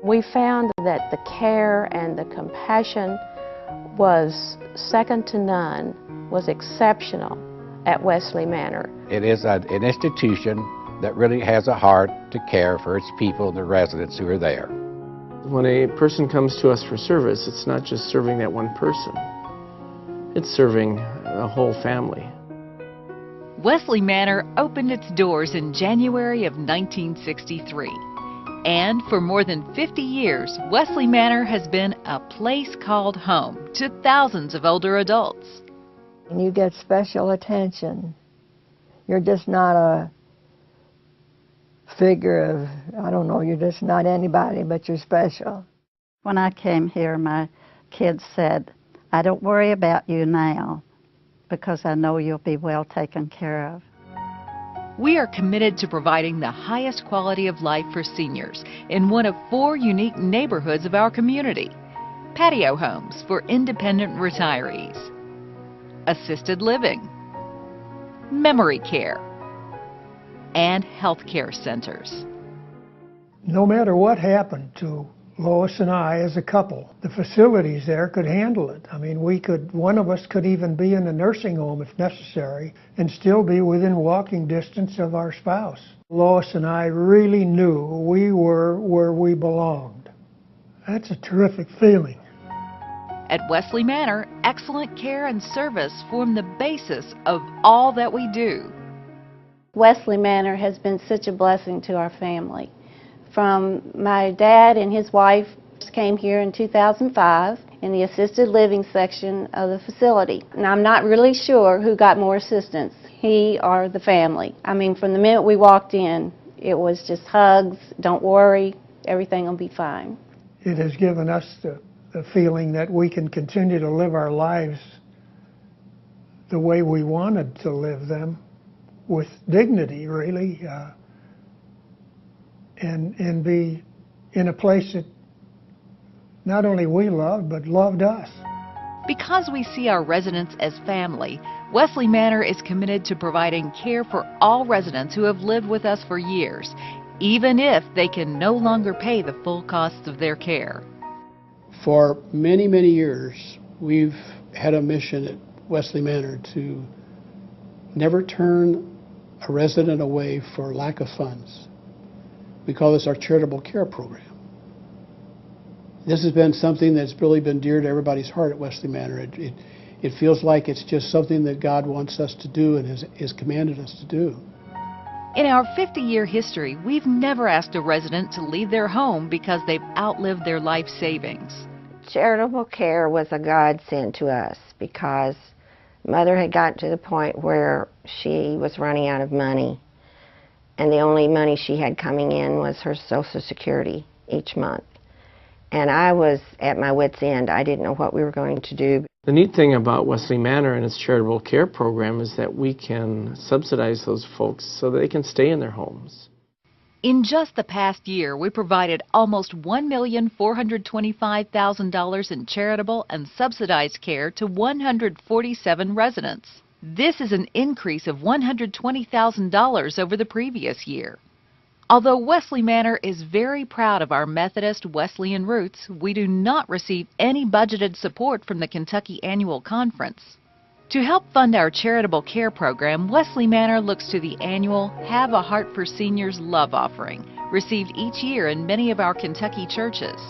We found that the care and the compassion was second to none, was exceptional at Wesley Manor. It is an institution that really has a heart to care for its people, the residents who are there. When a person comes to us for service, it's not just serving that one person. It's serving a whole family. Wesley Manor opened its doors in January of 1963. And for more than 50 years, Wesley Manor has been a place called home to thousands of older adults. And you get special attention. You're just not a figure of, I don't know, you're just not anybody, but you're special. When I came here, my kids said, "I don't worry about you now, because I know you'll be well taken care of." We are committed to providing the highest quality of life for seniors in one of 4 unique neighborhoods of our community. Patio homes for independent retirees, assisted living, memory care, and health care centers. No matter what happened to Lois and I as a couple, the facilities there could handle it. I mean, one of us could even be in a nursing home if necessary and still be within walking distance of our spouse. Lois and I really knew we were where we belonged. That's a terrific feeling. At Wesley Manor, excellent care and service form the basis of all that we do. Wesley Manor has been such a blessing to our family. From my dad and his wife came here in 2005 in the assisted living section of the facility. And I'm not really sure who got more assistance, he or the family. I mean, from the minute we walked in, it was just hugs, don't worry, everything will be fine. It has given us the feeling that we can continue to live our lives the way we wanted to live them, with dignity, really. And be in a place that not only we loved, but loved us. Because we see our residents as family, Wesley Manor is committed to providing care for all residents who have lived with us for years, even if they can no longer pay the full costs of their care. For many, many years, we've had a mission at Wesley Manor to never turn a resident away for lack of funds. We call this our charitable care program. This has been something that's really been dear to everybody's heart at Wesley Manor. It feels like it's just something that God wants us to do and has commanded us to do. In our 50-year history, we've never asked a resident to leave their home because they've outlived their life savings. Charitable care was a godsend to us because Mother had gotten to the point where she was running out of money. And the only money she had coming in was her Social Security each month. And I was at my wit's end. I didn't know what we were going to do. The neat thing about Wesley Manor and its charitable care program is that we can subsidize those folks so that they can stay in their homes. In just the past year, we provided almost $1,425,000 in charitable and subsidized care to 147 residents. This is an increase of $120,000 over the previous year. Although Wesley Manor is very proud of our Methodist Wesleyan roots, we do not receive any budgeted support from the Kentucky Annual Conference. To help fund our charitable care program, Wesley Manor looks to the annual Have a Heart for Seniors Love Offering, received each year in many of our Kentucky churches.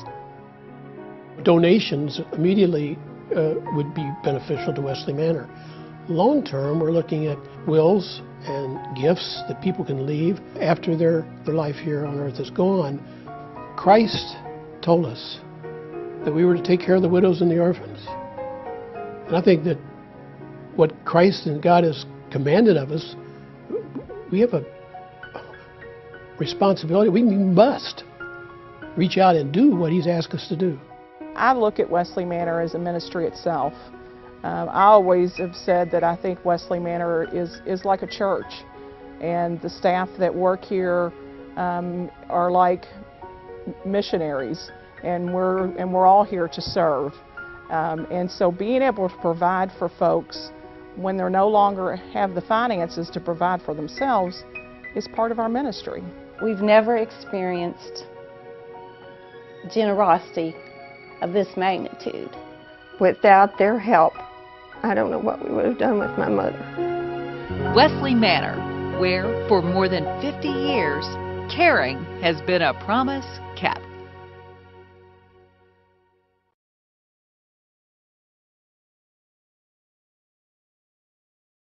Donations immediately would be beneficial to Wesley Manor. Long term, we're looking at wills and gifts that people can leave after their life here on earth is gone. Christ told us that we were to take care of the widows and the orphans. And I think that what Christ and God has commanded of us, we have a responsibility. We must reach out and do what He's asked us to do. I look at Wesley Manor as a ministry itself. I always have said that I think Wesley Manor is like a church, and the staff that work here are like missionaries, and we're all here to serve. And so being able to provide for folks when they no longer have the finances to provide for themselves is part of our ministry. We've never experienced generosity of this magnitude. Without their help, I don't know what we would have done with my mother. Wesley Manor, where for more than 50 years, caring has been a promise kept.